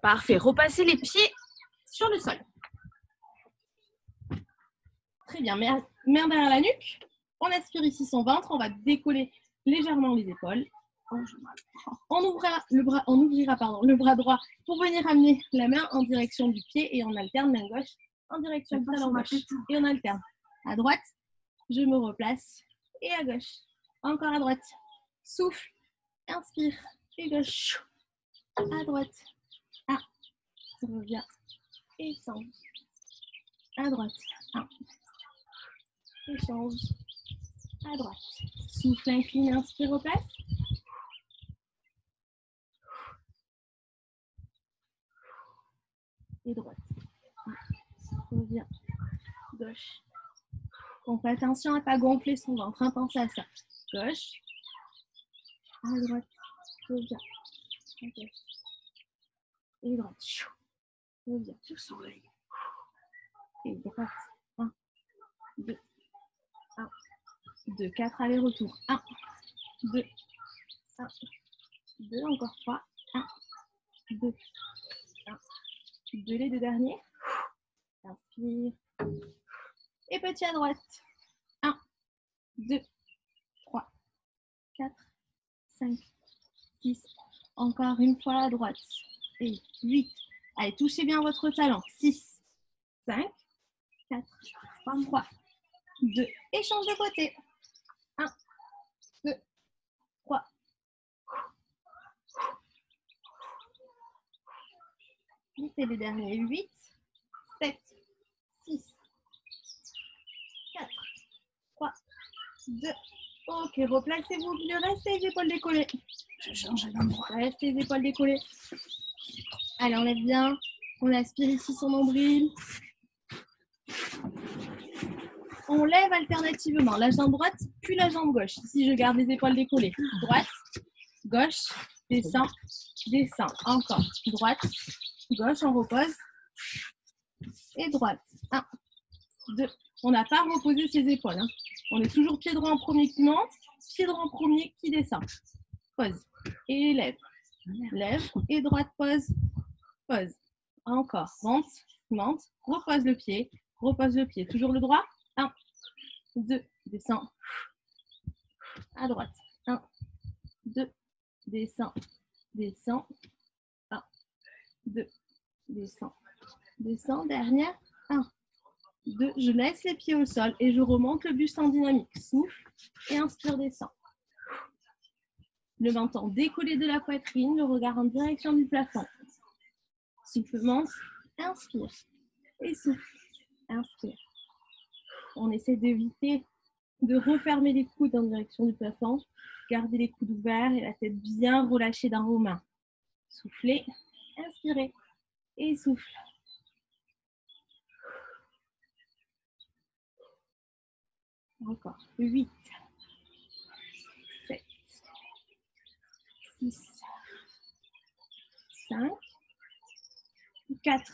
Parfait. Repassez les pieds sur le sol. Très bien. Main derrière la nuque. On aspire ici son ventre. On va décoller légèrement les épaules. On ouvrira le bras droit pour venir amener la main en direction du pied et on alterne main gauche en direction du talon gauche. Et on alterne. À droite, je me replace et à gauche. Encore à droite. Souffle, inspire et gauche. À droite. Un. Reviens et change. À droite. Un. Et change. À droite. Souffle, incline, inspire, replace. Et droite. Reviens. Gauche. On fait attention à ne pas gonfler son ventre. Hein, pensez à ça. Gauche. À droite. Reviens. À gauche. Et droite. Reviens. Et droite. 1, 2, 1, 2, 4 allers-retours. 1, 2, 1, 2, encore 3. 1, 2, 1, 2, les deux derniers. Inspire. Et petit à droite. 1, 2, 3, 4, 5, 6. Encore une fois à droite. Et 8. Allez, touchez bien votre talon. 6, 5, 4, 3, 2. Et change de côté. 1, 2, 3. Et les derniers. 8, 7, 6, 4, 3, 2. Ok, replacez-vous. Restez les épaules décollées. Je change à l'endroit. Restez les épaules décollées. Allez, on lève bien. On aspire ici son nombril. On lève alternativement la jambe droite puis la jambe gauche. Ici, je garde les épaules décollées. Droite, gauche, descend, descend. Encore. Droite, gauche, on repose. Et droite. 1, 2. On n'a pas reposé ses épaules. Hein. On est toujours pied droit en premier qui monte, pied droit en premier qui descend. Pose. Et lève. Lève. Et droite, pose. Pose. Encore. Monte, monte. Repose le pied. Repose le pied. Toujours le droit. 1, 2. Descend. À droite. 1, 2. Descend. Descend. 1, 2. Descend. Descend. Dernière. 1, 2. Je laisse les pieds au sol et je remonte le buste en dynamique. Souffle et inspire, descend. Le menton décollé de la poitrine, le regard en direction du plafond. Souffle, monte, inspire et souffle, inspire. On essaie d'éviter de refermer les coudes en direction du plafond. Gardez les coudes ouverts et la tête bien relâchée dans vos mains. Soufflez, inspirez et souffle. Encore. 8, 7, 6, 5, 4,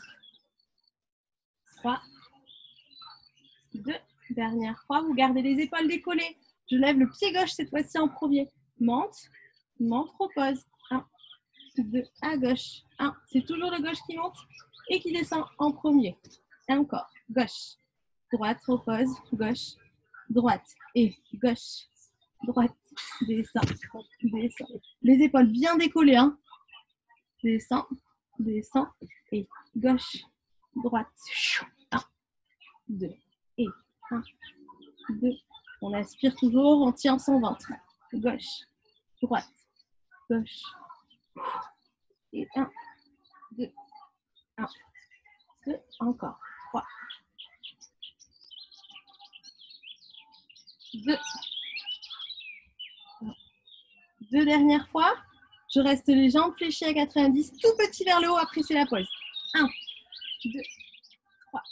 3, 2. Dernière fois, vous gardez les épaules décollées. Je lève le pied gauche cette fois-ci en premier. Monte, monte, repose. 1, 2, à gauche. 1, c'est toujours le gauche qui monte et qui descend en premier. Et encore. Gauche, droite, repose, gauche, droite et gauche, droite, descend, descend. Les épaules bien décollées. Hein. Descend, descend et gauche, droite. 1, 2 et 1, 2. On aspire toujours, on tient son ventre. Gauche, droite, gauche. Et 1, 2, 1, 2. Encore. 3, 2. 2 dernières fois. Je reste les jambes fléchies à 90, tout petit vers le haut, après c'est la pause. 1, 2, 3,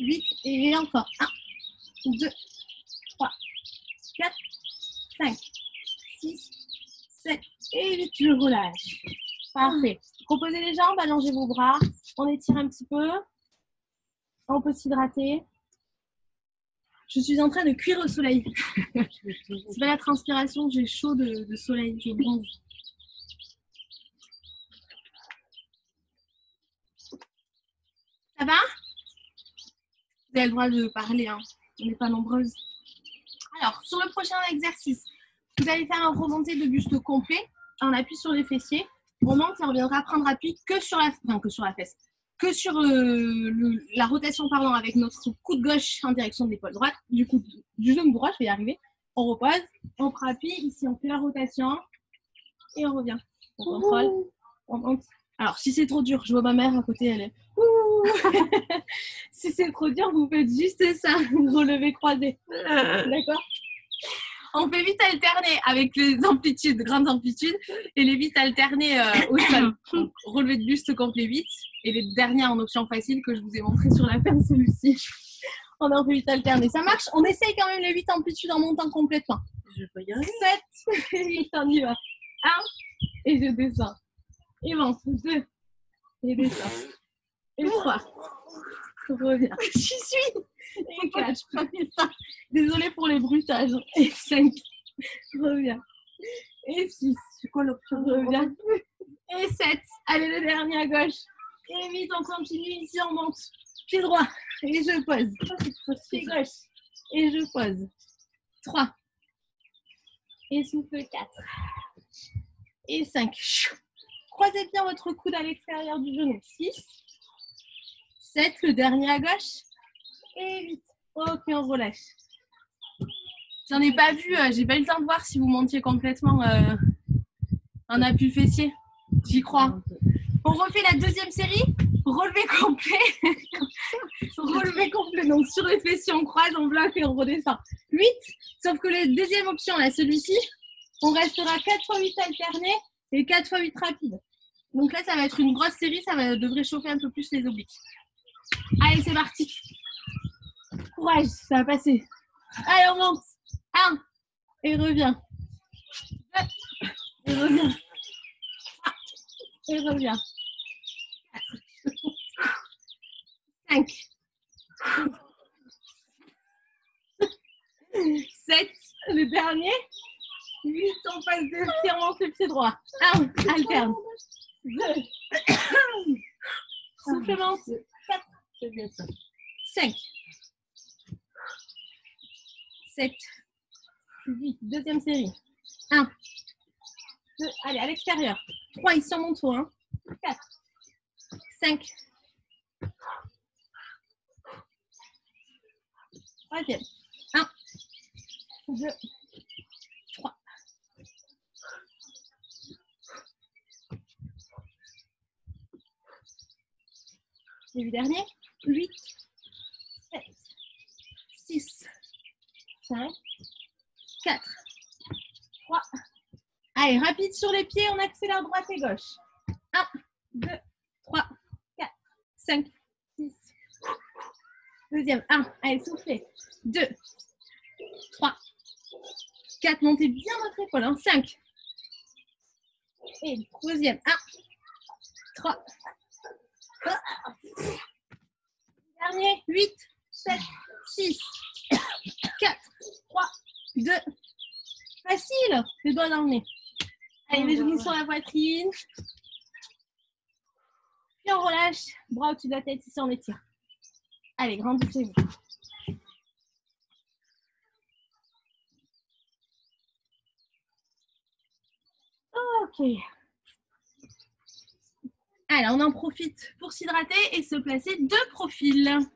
8 et encore. 1, 2, 3, 4, 5, 6, 7 et 8. Je relâche. Parfait. Reposez les jambes, allongez vos bras. On étire un petit peu. On peut s'hydrater. Je suis en train de cuire au soleil. C'est pas la transpiration, j'ai chaud de soleil, je bronze. Ça va? Vous avez le droit de parler, hein. On n'est pas nombreuses. Alors, sur le prochain exercice, vous allez faire un remonté de buste complet, un appui sur les fessiers. On monte et on reviendra prendre appui que sur la fesse. Que sur la rotation avec notre coude gauche en direction de l'épaule droite, du genou droit, je vais y arriver. On repose, on prend appui, ici on fait la rotation et on revient. On contrôle, on monte. Alors si c'est trop dur, je vois ma mère à côté, elle est si c'est trop dur, vous faites juste ça, relevé croisé. D'accord? On fait vite alterner avec les amplitudes, grandes amplitudes, et les vite alterner au sol. Donc, relevé de buste complet vite, et les dernières en option facile que je vous ai montré sur la fin, celui-ci. On en fait vite alterner. Ça marche? On essaye quand même les 8 amplitudes en montant complètement. Je peux y arriver. 7, 8, on y va. 1, et je descends. Et monte. 2, et descends. Et 3. Reviens. J'y suis. Et 4. Désolée pour les bruitages. Et 5. Reviens. Et 6. Reviens. Et 7. Allez, le dernier à gauche. Et vite, on continue. Ici, on monte. Pied droit. Et je pose. Pied gauche. Et je pose. 3. Et souffle 4. Et 5. Croisez bien votre coude à l'extérieur du genou. 6. 7, le dernier à gauche. Et 8. Ok, on relâche. J'en ai pas vu, j'ai pas eu le temps de voir si vous montiez complètement en appui fessier. J'y crois. On refait la deuxième série. Relevé complet. Relevé complet. Donc sur les fessiers, on croise, on bloque et on redescend. 8. Sauf que la deuxième option, là, celui-ci, on restera 4 x 8 alternés et 4 x 8 rapides. Donc là, ça va être une grosse série. Ça devrait chauffer un peu plus les obliques. Allez, c'est parti. Courage, ça va passer. Allez, on monte. 1. Et reviens. 2. Et reviens. 3. Et reviens. 4. 5. 7. Le dernier. 8. On passe de pied, on monte le pied droit. 1. Alterne. 2. Souffle, monte. 4. 5. 7. 8. Deuxième série. 1. 2. Allez, à l'extérieur. 3 ici en montant. Hein. 4. 5. 3e. 1. 2. 3. Et le dernier. 8. 7. 6. 5. 4. 3. Allez, rapide sur les pieds, on accélère droite et gauche. 1, 2, 3, 4, 5, 6. Deuxième, 1. Allez, soufflez. 2, 3, 4. Montez bien votre épaule. Hein. 5. Et troisième, 1, 3. Dernier, 8, 7, 6, 4, 3, 2. Facile. Les doigts dans le nez. Allez, les genoux sur la poitrine. Puis on relâche. Bras au-dessus de la tête, ici on étire. Allez, grandissez-vous. Ok. Allez, on en profite pour s'hydrater et se placer de profil.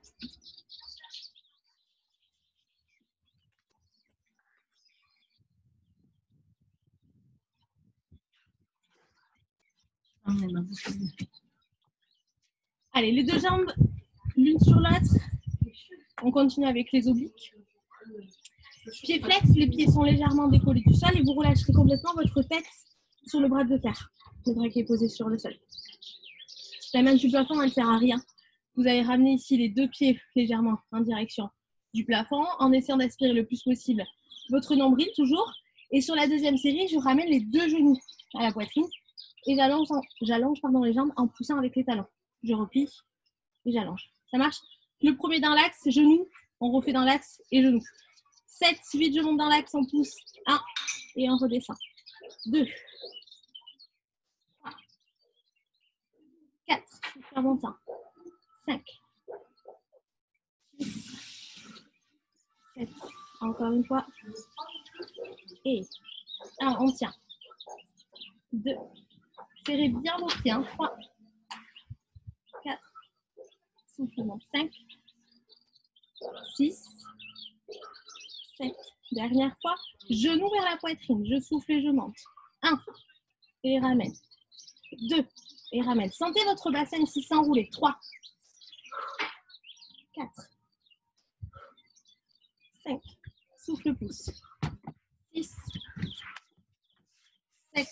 Allez, les deux jambes l'une sur l'autre. On continue avec les obliques. Pieds flex, les pieds sont légèrement décollés du sol et vous relâcherez complètement votre tête sur le bras de fer. Le bras qui est posé sur le sol. La main du plafond, elle ne sert à rien. Vous allez ramener ici les deux pieds légèrement en direction du plafond en essayant d'aspirer le plus possible votre nombril toujours. Et sur la deuxième série, je ramène les deux genoux à la poitrine et j'allonge les jambes en poussant avec les talons. Je replie et j'allonge. Ça marche? Le premier dans l'axe, genoux, On refait dans l'axe et genou. 7, 8, je monte dans l'axe, on pousse. 1 et on redescend. 2, 3, 4, super montant. 5, 6, 7, encore une fois. Et 1, on tient. 2, serrez bien vos pieds. 3, 4, souffle, monte. 5, 6, 7, dernière fois. Genou vers la poitrine. Je souffle et je monte. 1, et ramène. 2, et ramène. Sentez votre bassin ici s'enrouler. 3, 4, 5, souffle, pousse. 6, 7,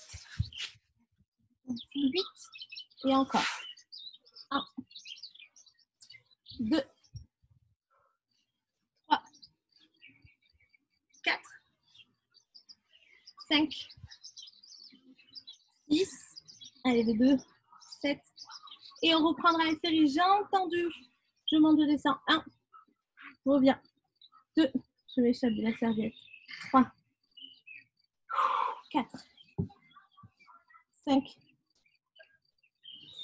8, et encore. 1, 2, 3, 4, 5, 6, allez, les 2, 7, et on reprendra la série jambes tendues. Je monte, je descends. 1, reviens. 2, je m'échappe de la serviette. 3, 4, 5,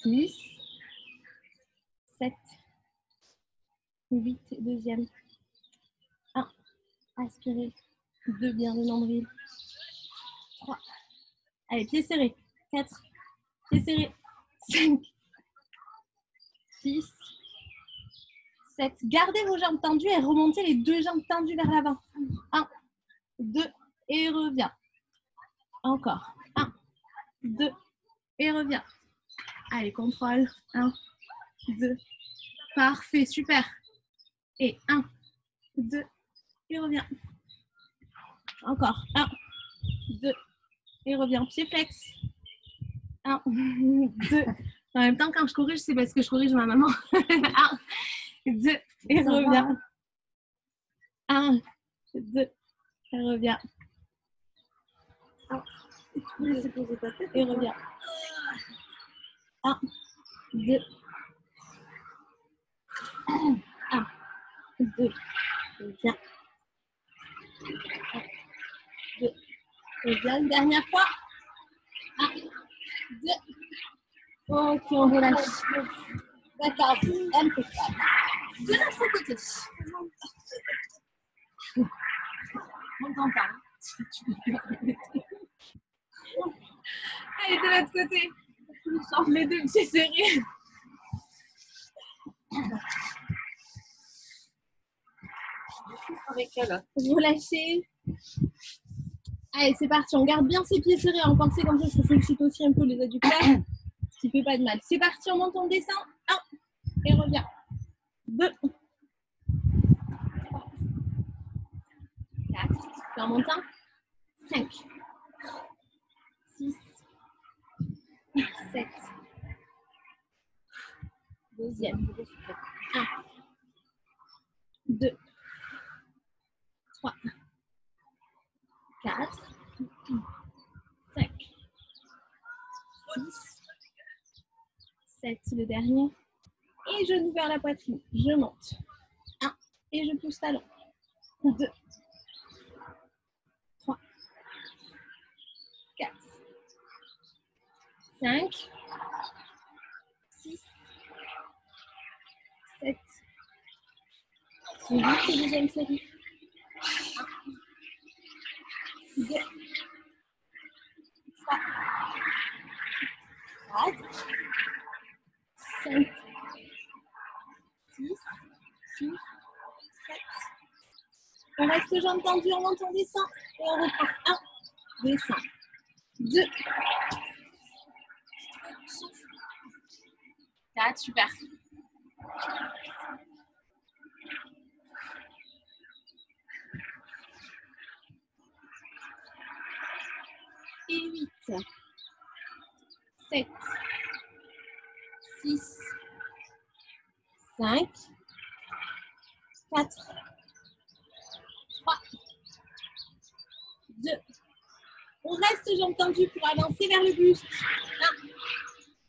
6, 7, 8, deuxième. 1, aspirez. 2, bien le nombril. 3, allez, pieds serrés. 4, pieds serrés. 5, 6, 7. Gardez vos jambes tendues et remontez les 2 jambes tendues vers l'avant. 1, 2, et reviens. Encore. 1, 2, et reviens. Allez, contrôle. 1, 2. Parfait, super. Et 1, 2, et reviens. Encore. 1, 2, et reviens. Pied flex. 1, 2. En même temps, quand je corrige, c'est parce que je corrige ma maman. 1, 2, et reviens. 1, 2, et reviens. 1, 2, et reviens. 1, 2, 1, 2, reviens. 1, 2, reviens. Une dernière fois. 1, 2. Ok, on relâche. D'accord, impeccable. De l'autre côté. On t'entend pas. Allez, de l'autre côté. Les 2 pieds serrés. Avec elle. Relâchez. Allez, c'est parti. On garde bien ses pieds serrés. Encore c'est comme ça, je sollicite aussi un peu les adducteurs. Ce qui ne fait pas de mal. C'est parti, on monte, on descend. 1, et reviens. 2, 3, 4, c'est en montant. 5, 6, 7, deuxième. 1, 2, 3, 4, 5, 6, 7, le dernier. Et genou vers la poitrine. Je monte. 1, et je pousse talon. 2, 3, 4, 5, 6, 7, 8, et deuxième série. 1, 2, 3, 4, 5, 6, 7. On reste jambes tendues, on monte, on descend. Et on reprend. 1, descend. 2, 4, super. Et 8, 7, 6, 5, 4, 3, 2. On reste jambes tendues pour avancer vers le buste.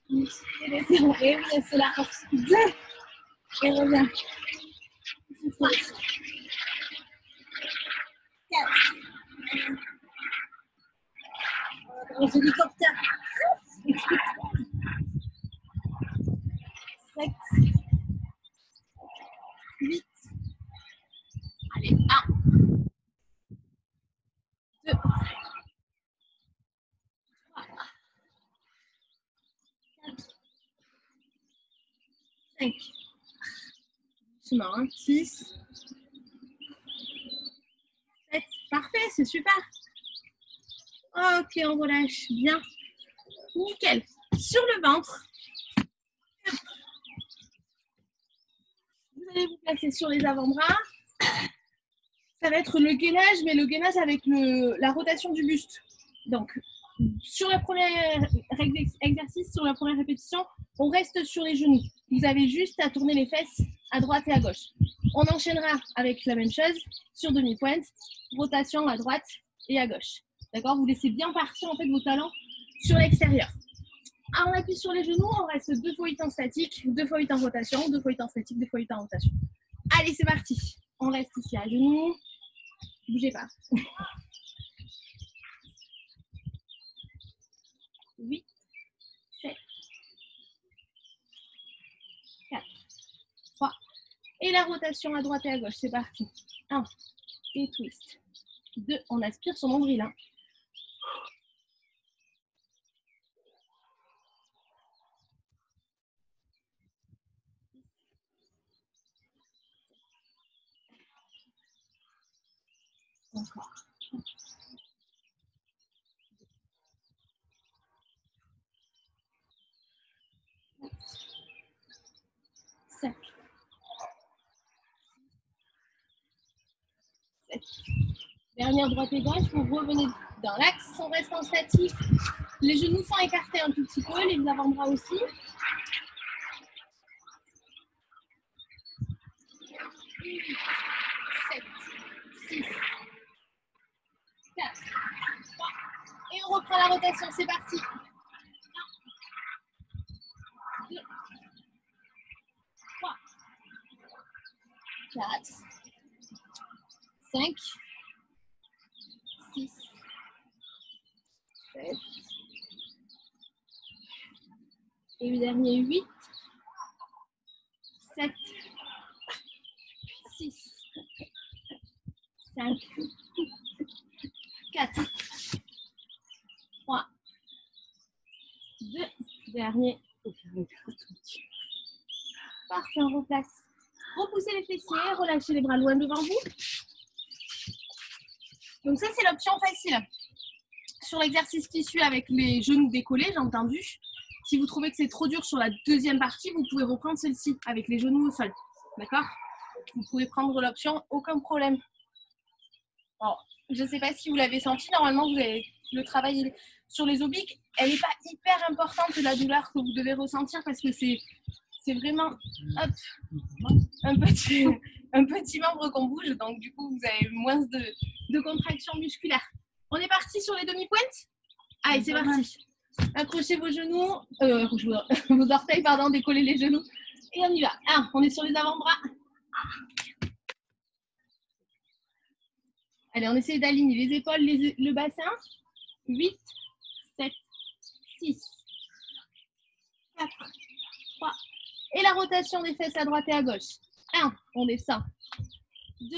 1, et descend. Et oui, c'est là. 2, et reviens. On fait du cocktail. 7, 8. Allez, 1, 2, 3, 4, 5. Doucement, hein. 6, 7. Parfait, c'est super. Ok, on relâche bien. Nickel. Sur le ventre, vous allez vous placer sur les avant-bras. Ça va être le gainage, mais le gainage avec la rotation du buste. Donc, sur le premier exercice, sur la première répétition, on reste sur les genoux. Vous avez juste à tourner les fesses à droite et à gauche. On enchaînera avec la même chose sur demi-pointe, rotation à droite et à gauche. D'accord? Vous laissez bien partir en fait vos talons sur l'extérieur. On appuie sur les genoux, on reste 2 fois 8 en statique, 2 fois 8 en rotation, 2 fois 8 en statique, 2 fois 8 en rotation. Allez, c'est parti. On reste ici à genoux. Bougez pas. 8, 7, 4, 3. Et la rotation à droite et à gauche, c'est parti. 1, et twist. 2, on aspire son nombril. Hein. Encore. 5, 7. Dernière droite et gauche, vous revenez dans l'axe, on reste en statique. Les genoux sont écartés un tout petit peu, les avant-bras aussi. 7, 6, 4, 3. Et on reprend la rotation, c'est parti. 1, 2, 3, 4, 5, 6, 7. Et le dernier, 8, 7, 6, 5, 4, 3, 2, dernier. Parfait, on replace. Repoussez les fessiers, relâchez les bras loin devant vous. Donc ça, c'est l'option facile. Sur l'exercice qui suit avec les genoux décollés, j'ai entendu. Si vous trouvez que c'est trop dur sur la deuxième partie, vous pouvez reprendre celle-ci avec les genoux au sol. D'accord? Vous pouvez prendre l'option, aucun problème. Alors, je ne sais pas si vous l'avez senti, normalement, vous avez le travail sur les obliques. Elle n'est pas hyper importante, la douleur que vous devez ressentir, parce que c'est vraiment hop, un petit membre qu'on bouge. Donc, du coup, vous avez moins de contraction musculaire. On est parti sur les demi-pointes? Allez, c'est parti. Accrochez vos genoux, vos orteils, pardon, décollez les genoux. Et on y va. On est sur les avant-bras. Allez, on essaie d'aligner les épaules, le bassin. 8, 7, 6, 4, 3. Et la rotation des fesses à droite et à gauche. 1, on descend. 2,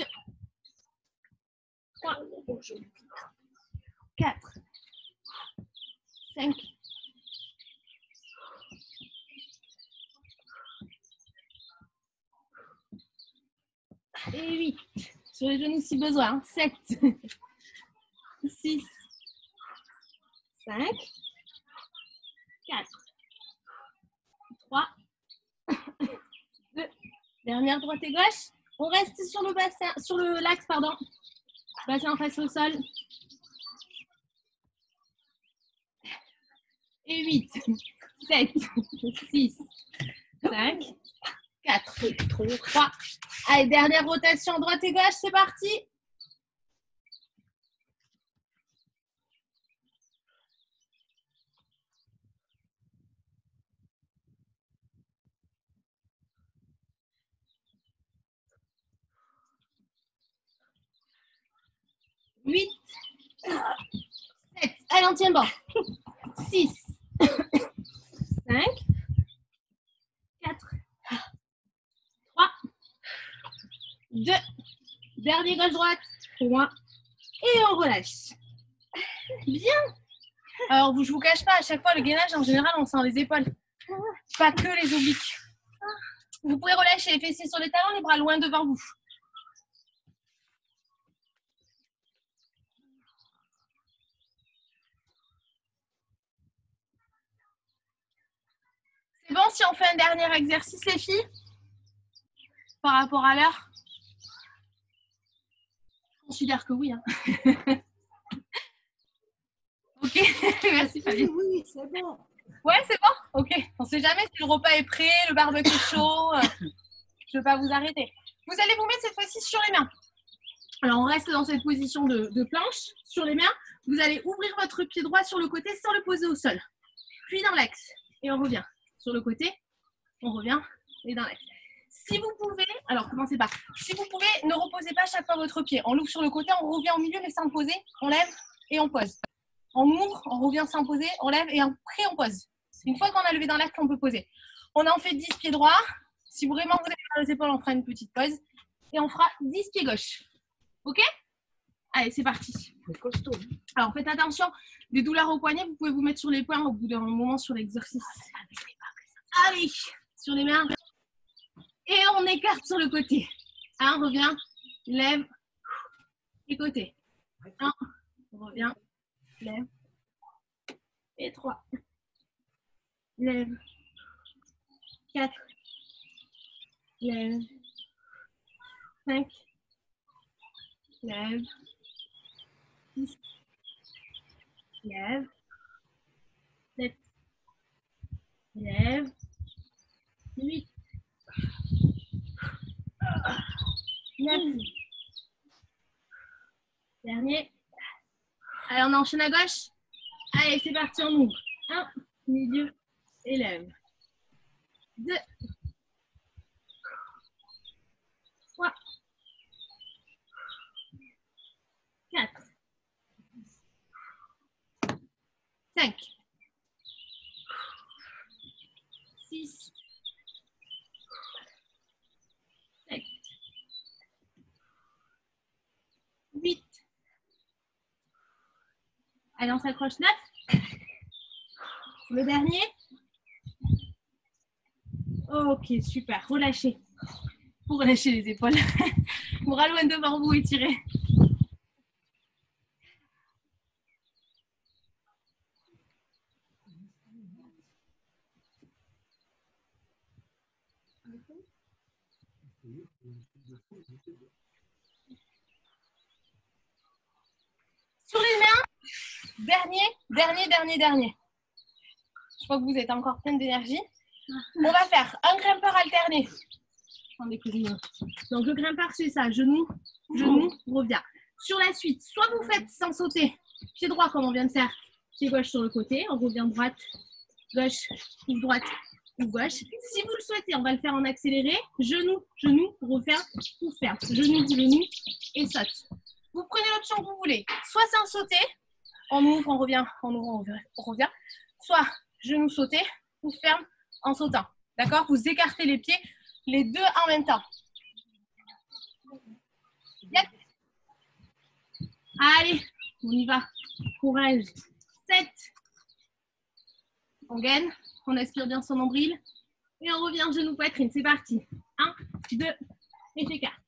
3, 4, 5, et 8. Sur les genoux si besoin. 7, 6, 5, 4, 3, 2. Dernière droite et gauche. On reste sur le bassin, sur l'axe, pardon. Bassin en face au sol. Et 8, 7, 6, 5, 4, 3. Allez, dernière rotation droite et gauche, c'est parti. Huit, Allez, on tient bon. 6, 5, 4, 3, 2, dernier gauche-droite, 3, et on relâche. Bien. Alors, je ne vous cache pas, à chaque fois, le gainage, en général, on sent les épaules. Pas que les obliques. Vous pouvez relâcher les fessiers sur les talons, les bras loin devant vous. C'est bon si on fait un dernier exercice, les filles? Par rapport à l'heure? Je considère que oui. Hein. Ok, merci Fabien. Oui, c'est bon. Ouais, c'est bon? Ok. On ne sait jamais si le repas est prêt, le barbecue est chaud. Je ne veux pas vous arrêter. Vous allez vous mettre cette fois-ci sur les mains. Alors, on reste dans cette position de planche. Sur les mains, vous allez ouvrir votre pied droit sur le côté sans le poser au sol. Puis dans l'axe. Et on revient. Sur le côté, on revient. Et dans l'axe. Si vous pouvez, alors commencez pas. Si vous pouvez, ne reposez pas chaque fois votre pied. On l'ouvre sur le côté, on revient au milieu, mais sans le poser. On lève et on pose. On ouvre, on revient sans poser, on lève et après on pose. Une fois qu'on a levé dans l'axe, on peut poser. On en fait 10 pieds droits. Si vraiment vous avez mal aux épaules, on fera une petite pause. Et on fera 10 pieds gauche. Ok? Allez, c'est parti. C'est costaud. Alors, faites attention. Des douleurs au poignet, vous pouvez vous mettre sur les poings au bout d'un moment sur l'exercice. Allez, sur les mains. Et on écarte sur le côté. 1, revient, lève, et côté. 1, revient, lève, et 3. Lève, 4, lève, 5, lève, 6, lève, 7, lève, 8, 9. Dernier. Allez, on enchaîne à gauche. Allez, c'est parti, on ouvre. 1, milieu, élève. 2, 3, 4, 5, 6, 7, 8. Allez, on s'accroche 9. Le dernier. Ok, super. Relâchez. Pour relâcher les épaules. Bras loin devant vous, étirez. Sur les mains, dernier. Je crois que vous êtes encore plein d'énergie. On va faire un grimpeur alterné. Donc le grimpeur, c'est ça. Genou, revient. Sur la suite, soit vous faites sans sauter, pied droit comme on vient de faire, pied gauche sur le côté, on revient droite, gauche, ou droite, ou gauche. Si vous le souhaitez, on va le faire en accéléré. Genou, refaire, ou faire. Genou, et saute. Vous prenez l'option que vous voulez. Soit sans sauter, on ouvre, on revient, on revient. Soit genou sauté, ou ferme en sautant. D'accord? Vous écartez les pieds, les deux en même temps. Yep. Allez, on y va. Courage. 7. On gaine, on aspire bien son nombril. Et on revient genou poitrine. C'est parti. 1, 2, et j'écarte.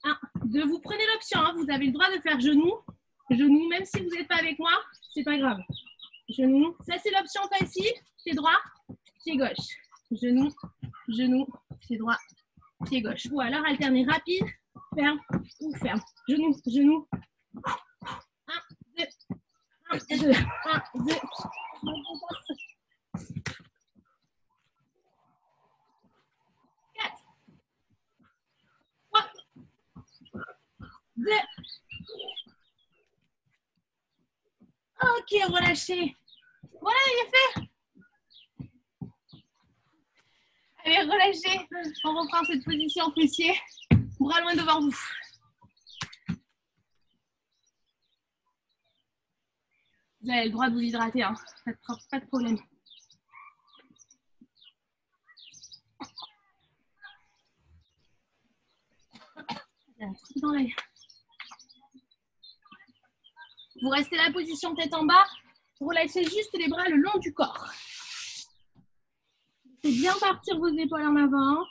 1, 2. Vous prenez l'option, hein, vous avez le droit de faire genou, même si vous n'êtes pas avec moi, c'est pas grave. Genou, ça c'est l'option facile, pied droit, pied gauche. Genou, pied droit, pied gauche. Ou alors alterner rapide, ferme ou ferme. Genou. 1, 2, 1, 2, 1, 2. 4, 3, 2. Ok, relâchez. Voilà, il est fait. Allez, relâchez. On reprend cette position fessier. Bras loin devant vous. Vous avez le droit de vous hydrater, hein. Pas de problème. Un truc dans l'œil. Vous restez la position tête en bas. Relâchez juste les bras le long du corps. Faites bien partir vos épaules en avant.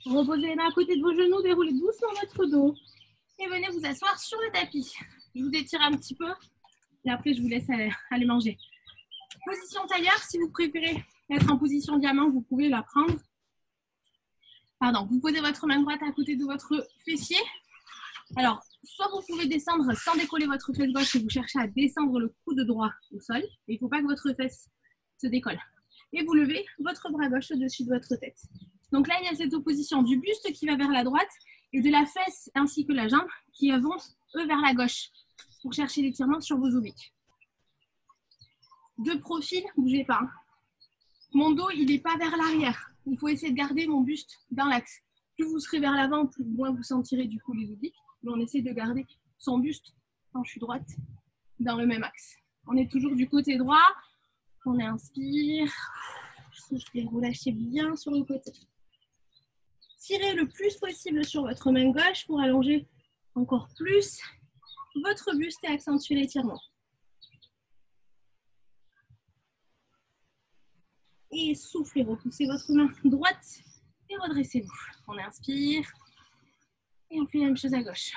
Reposez les mains à côté de vos genoux, déroulez doucement votre dos. Et venez vous asseoir sur le tapis. Je vous étire un petit peu. Et après, je vous laisse aller manger. Position tailleur, si vous préférez être en position diamant, vous pouvez la prendre. Pardon, vous posez votre main droite à côté de votre fessier. Alors, soit vous pouvez descendre sans décoller votre fesse gauche et vous cherchez à descendre le coude droit au sol. Il ne faut pas que votre fesse se décolle. Et vous levez votre bras gauche au-dessus de votre tête. Donc là, il y a cette opposition du buste qui va vers la droite et de la fesse ainsi que la jambe qui avancent, eux, vers la gauche pour chercher l'étirement sur vos obliques. De profil, bougez pas. Mon dos, il n'est pas vers l'arrière. Il faut essayer de garder mon buste dans l'axe. Plus vous serez vers l'avant, plus moins vous sentirez du coup les obliques. Mais on essaie de garder son buste, quand je suis droite, dans le même axe. On est toujours du côté droit. On inspire. Soufflez, relâchez bien sur le côté. Tirez le plus possible sur votre main gauche pour allonger encore plus votre buste et accentuer l'étirement. Et soufflez, repoussez votre main droite et redressez-vous. On inspire et on fait la même chose à gauche.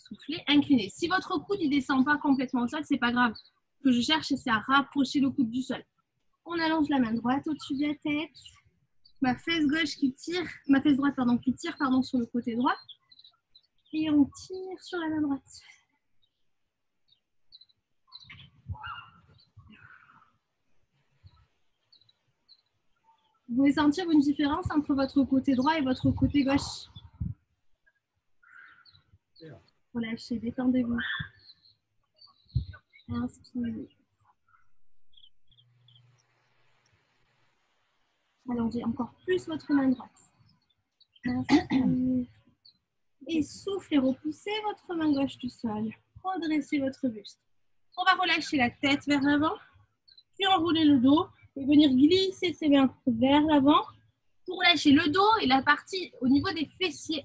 Soufflez, inclinez. Si votre coude ne descend pas complètement au sol, ce n'est pas grave. Ce que je cherche, c'est à rapprocher le coude du sol. On allonge la main droite au-dessus de la tête. Ma fesse gauche qui tire, ma fesse droite pardon, qui tire sur le côté droit. Et on tire sur la main droite. Vous pouvez sentir une différence entre votre côté droit et votre côté gauche. Relâchez, détendez-vous. Inspirez. Allongez encore plus votre main droite. Inspirez. Et soufflez, repoussez votre main gauche du sol. Redressez votre buste. On va relâcher la tête vers l'avant, puis enrouler le dos et venir glisser ses mains vers l'avant pour lâcher le dos et la partie au niveau des fessiers.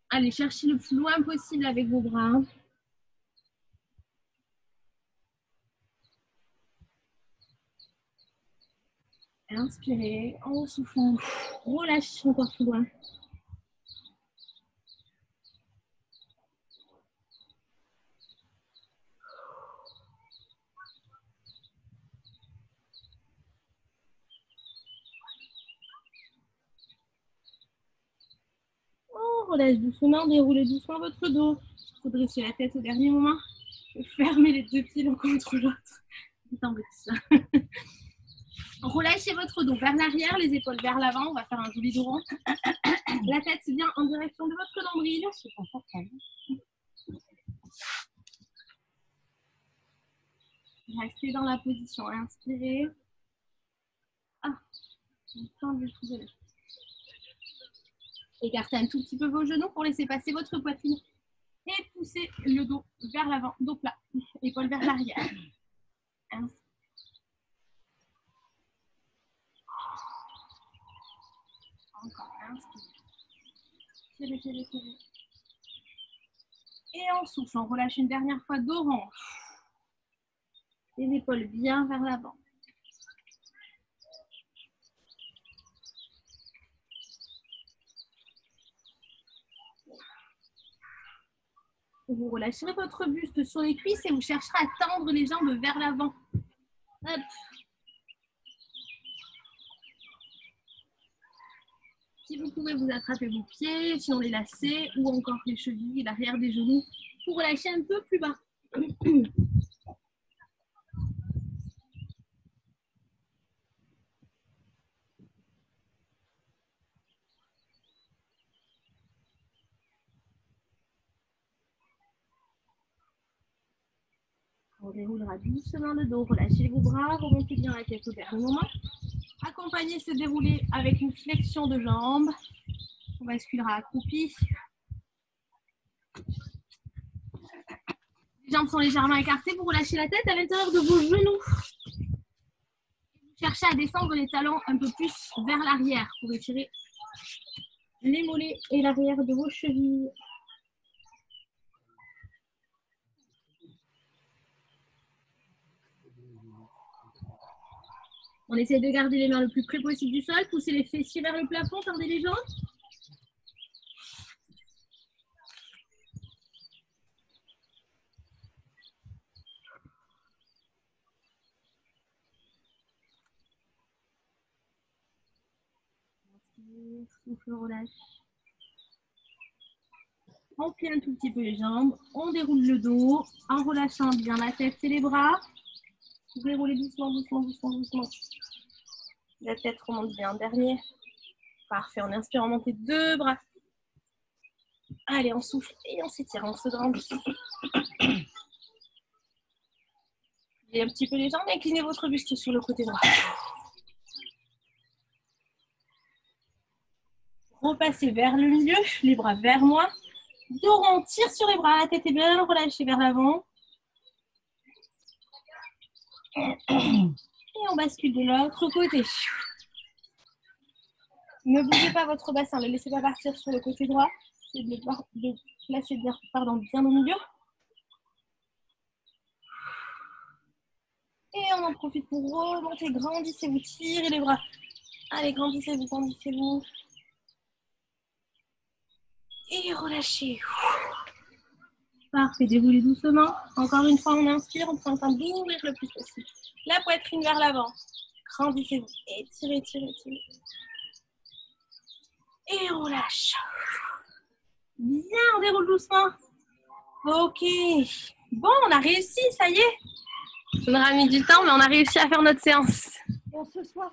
Allez, cherchez le plus loin possible avec vos bras. Inspirez, en soufflant, relâchez encore plus loin. On relâche doucement, déroulez doucement votre dos. Redressez la tête au dernier moment. Et fermez les deux pieds l'un contre l'autre. Relâchez votre dos vers l'arrière, les épaules vers l'avant. On va faire un joli dos rond. La tête bien en direction de votre nombril. Restez dans la position. Inspirez. Écartez un tout petit peu vos genoux pour laisser passer votre poitrine. Et poussez le dos vers l'avant, dos plat. Épaules vers l'arrière. Encore, inspire. Tirez, tirez, tirez. Et on souffle, on relâche une dernière fois, dos rond. Les épaules bien vers l'avant. Vous relâcherez votre buste sur les cuisses et vous chercherez à tendre les jambes vers l'avant. Hop. Si vous pouvez, vous attrapez vos pieds, sinon les lacets ou encore les chevilles, l'arrière des genoux pour relâcher un peu plus bas. On déroulera doucement le dos. Relâchez vos bras, remontez bien la tête au dernier moment. Accompagnez ce déroulé avec une flexion de jambes. On basculera accroupi. Les jambes sont légèrement écartées. Vous relâchez la tête à l'intérieur de vos genoux. Vous cherchez à descendre les talons un peu plus vers l'arrière pour étirer les mollets et l'arrière de vos chevilles. On essaie de garder les mains le plus près possible du sol. Poussez les fessiers vers le plafond, tendez les jambes. Souffle, relâche. On plie un tout petit peu les jambes. On déroule le dos en relâchant bien la tête et les bras. Déroulez doucement, doucement, doucement, doucement. La tête remonte bien. Dernier. Parfait. On inspire, on monte 2 bras. Allez, on souffle et on s'étire. On se grandit. Et un petit peu les jambes. Inclinez votre buste sur le côté droit. Repassez vers le milieu. Les bras vers moi. Dos rond, on tire sur les bras. La tête est bien relâchée vers l'avant. Et on bascule de l'autre côté. Ne bougez pas votre bassin, ne le laissez pas partir sur le côté droit. Essayez de placer bien, bien au milieu. Et on en profite pour remonter, grandissez-vous, tirez les bras. Allez, grandissez-vous, grandissez-vous. Et relâchez. Parfait, déroulez doucement. Encore une fois, on inspire, on prend le temps d'ouvrir le plus possible. La poitrine vers l'avant. Grandissez-vous. Et tirez, tirez, tirez. Et on relâche. Bien, on déroule doucement. Ok. Bon, on a réussi, ça y est. On aura mis du temps, mais on a réussi à faire notre séance. Bon, ce soir,